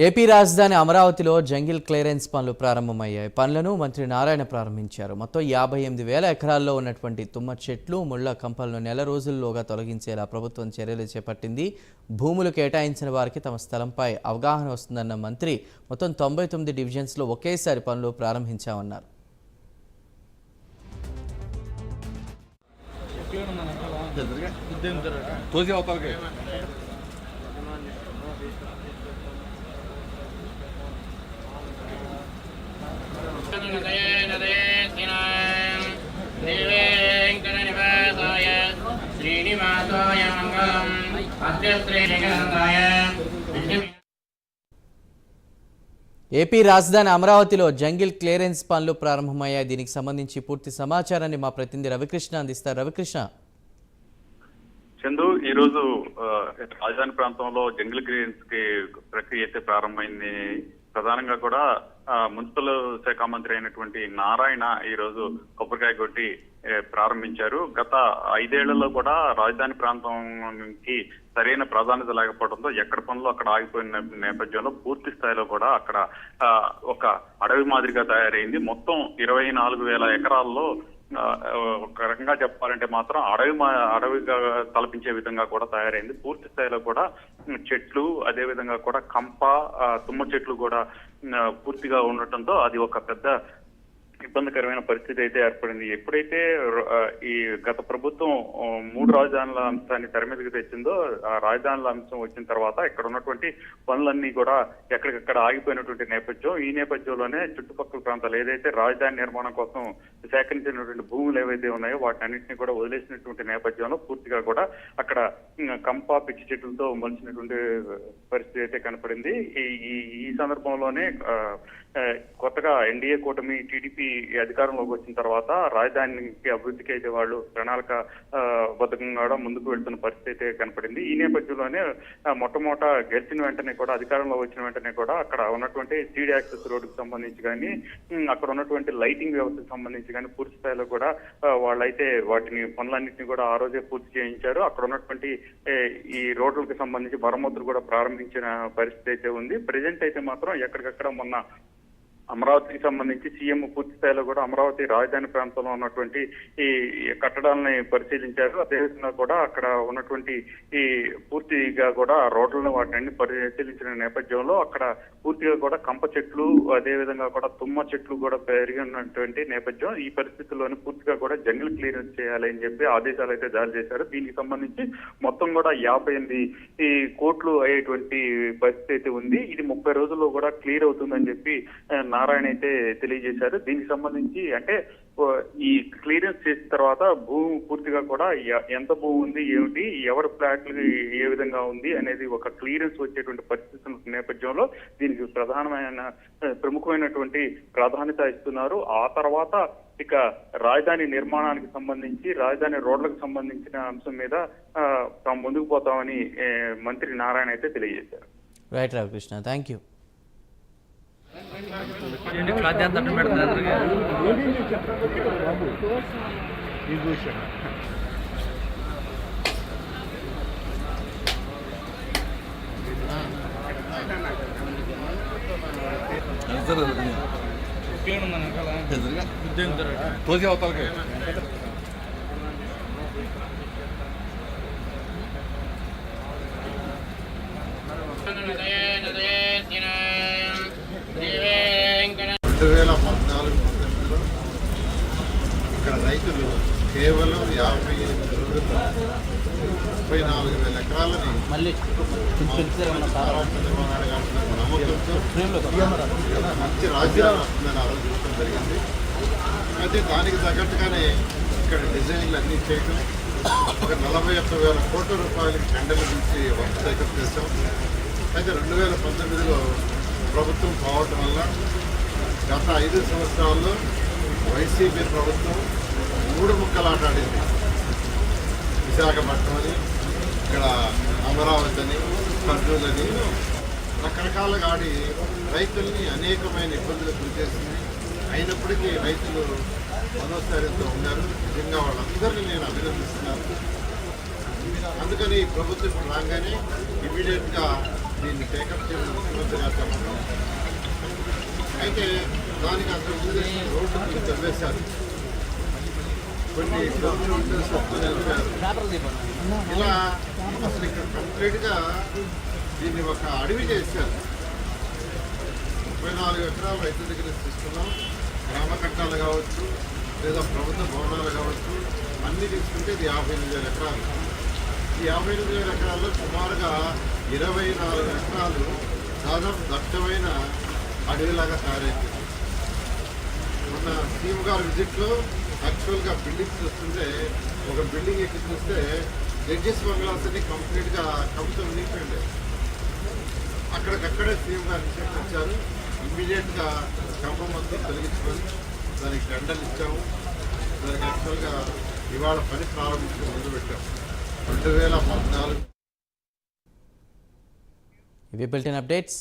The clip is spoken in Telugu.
ఏపీ రాజధాని అమరావతిలో జంగిల్ క్లియరెన్స్ పనులు ప్రారంభమయ్యాయి. పనులను మంత్రి నారాయణ ప్రారంభించారు. మొత్తం 58,000 ఎకరాల్లో ఉన్నటువంటి తుమ్మ చెట్లు, ముళ్ల కంపలను నెల రోజుల్లోగా తొలగించేలా ప్రభుత్వం చర్యలు చేపట్టింది. భూములు కేటాయించిన వారికి తమ స్థలంపై అవగాహన వస్తుందన్న మంత్రి మొత్తం 99 డివిజన్స్లో ఒకేసారి పనులు ప్రారంభించామన్నారు. ఏపీ రాజధాని అమరావతిలో జంగిల్ క్లియరెన్స్ పనులు ప్రారంభమయ్యాయి. దీనికి సంబంధించి పూర్తి సమాచారాన్ని మా ప్రతినిధి రవికృష్ణ అందిస్తారు. రవికృష్ణ, చందు, ఈ రోజు రాజధాని ప్రాంతంలో జంగిల్ క్లియరెన్స్ కి ప్రక్రియ అయితే ప్రారంభమైంది. ప్రధానంగా కూడా మున్సిపల్ శాఖ మంత్రి అయినటువంటి నారాయణ ఈ రోజు కొబ్బరికాయ కొట్టి ప్రారంభించారు. గత 5 ఏళ్లలో కూడా రాజధాని ప్రాంతానికి సరైన ప్రాధాన్యత లేకపోవడంతో ఎక్కడ పనులు అక్కడ ఆగిపోయిన నేపథ్యంలో పూర్తి స్థాయిలో కూడా అక్కడ ఒక అడవి మాదిరిగా తయారైంది. మొత్తం 24,000 ఎకరాల్లో ఒక రకంగా చెప్పాలంటే మాత్రం అడవిగా తలపించే విధంగా కూడా తయారైంది. పూర్తి స్థాయిలో కూడా చెట్లు, అదే విధంగా కూడా కంప, తుమ్మ చెట్లు కూడా పూర్తిగా ఉండటంతో అది ఒక పెద్ద ఇబ్బందికరమైన పరిస్థితి అయితే ఏర్పడింది. ఎప్పుడైతే ఈ గత ప్రభుత్వం 3 రాజధానుల అంశాన్ని తెర మీదకి తెచ్చిందో, ఆ రాజధానుల అంశం వచ్చిన తర్వాత ఇక్కడ ఉన్నటువంటి పనులన్నీ కూడా ఎక్కడికక్కడ ఆగిపోయినటువంటి నేపథ్యం. ఈ నేపథ్యంలోనే చుట్టుపక్కల ప్రాంతాలు ఏదైతే రాజధాని నిర్మాణం కోసం సేకరించినటువంటి భూములు ఏవైతే ఉన్నాయో వాటి అన్నింటినీ కూడా వదిలేసినటువంటి నేపథ్యంలో పూర్తిగా కూడా అక్కడ కంప, పిచ్చి చెట్లతో మలిచినటువంటి పరిస్థితి అయితే కనపడింది. ఈ సందర్భంలోనే కొత్తగా ఎన్డీఏ కూటమి టీడీపీ అధికారంలోకి వచ్చిన తర్వాత రాజధానికి అభివృద్ధికి అయితే వాళ్ళు ప్రణాళిక బద్ధంగా కూడా ముందుకు వెళ్తున్న పరిస్థితి అయితే కనపడింది. ఈ నేపథ్యంలోనే మొట్టమొదట గెలిచిన వెంటనే కూడా, అధికారంలో వచ్చిన వెంటనే కూడా అక్కడ ఉన్నటువంటి సీడ్ యాక్సెస్ రోడ్డుకు సంబంధించి కానీ, అక్కడ ఉన్నటువంటి లైటింగ్ వ్యవస్థకు సంబంధించి కానీ పూర్తి స్థాయిలో కూడా వాళ్ళైతే వాటిని పనులన్నింటినీ కూడా ఆ రోజే పూర్తి చేయించారు. అక్కడ ఉన్నటువంటి ఈ రోడ్లకు సంబంధించి మరమ్మతులు కూడా ప్రారంభించిన పరిస్థితి అయితే ఉంది. ప్రెజెంట్ అయితే మాత్రం ఎక్కడికక్కడ మొన్న అమరావతికి సంబంధించి సీఎం పూర్తి స్థాయిలో కూడా అమరావతి రాజధాని ప్రాంతంలో ఉన్నటువంటి ఈ కట్టడాలని పరిశీలించారు. అదేవిధంగా కూడా అక్కడ ఉన్నటువంటి ఈ పూర్తిగా కూడా రోడ్లను వాటిని పరిశీలించిన నేపథ్యంలో అక్కడ పూర్తిగా కూడా కంప చెట్లు, అదేవిధంగా కూడా తుమ్మ చెట్లు కూడా పెరిగినటువంటి నేపథ్యం. ఈ పరిస్థితుల్లోనే పూర్తిగా కూడా జంగిల్ క్లియరెన్స్ చేయాలని చెప్పి ఆదేశాలు అయితే జారీ చేశారు. దీనికి సంబంధించి మొత్తం కూడా 58 కోట్లు అయ్యేటువంటి పరిస్థితి అయితే ఉంది. ఇది 30 రోజుల్లో కూడా క్లియర్ అవుతుందని చెప్పి నారాయణ అయితే తెలియజేశారు. దీనికి సంబంధించి అంటే ఈ క్లియరెన్స్ చేసిన తర్వాత భూమి పూర్తిగా కూడా ఎంత భూమి ఉంది, ఏమిటి, ఎవరి ఫ్లాట్లు ఏ విధంగా ఉంది అనేది ఒక క్లియరెన్స్ వచ్చేటువంటి పరిస్థితుల నేపథ్యంలో దీనికి ప్రముఖమైనటువంటి ప్రాధాన్యత ఇస్తున్నారు. ఆ తర్వాత ఇక రాజధాని నిర్మాణానికి సంబంధించి, రాజధాని రోడ్లకు సంబంధించిన అంశం మీద తాము ముందుకు పోతామని మంత్రి నారాయణ అయితే తెలియజేశారు. Right Ravikrishna, thank you. తోసి అవుతారు ఇక్కడ రైతులు కేవలం 34,000 ఎకరాలని మంచి రాజ్యాలు వస్తుందని ఆలోచించడం జరిగింది. అయితే దానికి తగ్గట్టుగానే ఇక్కడ డిజైన్లు అన్నీ చేయడం, ఒక 41,000 కోట్ల రూపాయలకి టెండర్లు నుంచి వర్క్ సేకరణ చేస్తాం. అయితే 2019లో ప్రభుత్వం పోవటం వల్ల గత 5 సంవత్సరాల్లో వైసీపీ ప్రభుత్వం 3 ముక్కలాట ఆడింది. విశాఖపట్నం అని, ఇక్కడ అమరావతి అని, కర్నూలు అని రకరకాలుగా ఆడి రైతుల్ని అనేకమైన ఇబ్బందులకు గురి చేసింది. అయినప్పటికీ రైతులు మనోస్థైర్యంతో ఉన్నారు. నిజంగా వాళ్ళందరినీ నేను అభినందిస్తున్నాను. అందుకని ప్రభుత్వం ఇప్పుడు రాగానే ఇమీడియట్గా దీన్ని టేకప్ చేయడం ముఖ్యమంత్రి గారు అయితే దానికి అక్కడ వదిలేసిన రోడ్డు మీరు తవ్వేశారు, కొన్ని కిలోమీటర్స్ నిలిపారు. ఇలా అసలు ఇక్కడ కంప్లీట్గా దీన్ని ఒక అడవి చేశారు. 34 ఎకరాలు రైతుల దగ్గర తీసుకున్నాం. గ్రామ కట్టాలు కావచ్చు లేదా ప్రభుత్వ భవనాలు కావచ్చు అన్నీ తీసుకుంటే ఇది 58,000 ఎకరాలు. ఈ 58,000 ఎకరాల్లో సుమారుగా 24 ఎకరాలు దాదాపు దట్టమైన అడవిలాగా తయారైంది. మొన్న సీఎం గారి విజిట్లో యాక్చువల్గా బిల్డింగ్స్ చూస్తుంటే ఒక బిల్డింగ్ ఎక్కి చూస్తే జడ్జెస్ బంగ్లాస్ అన్ని కంప్లీట్గా కవిత నింపండి. అక్కడికక్కడే సీఎం గారు ఇన్స్ట్రక్షన్ ఇచ్చారు, ఇమ్మీడియట్గా కంపం మొత్తం తొలగించుకొని దానికి టెండర్లు ఇచ్చాము. దానికి యాక్చువల్గా ఇవాళ పని ప్రారంభించి మొదలుపెట్టాము. 2014 ఇవి బులెటిన్ అప్డేట్స్.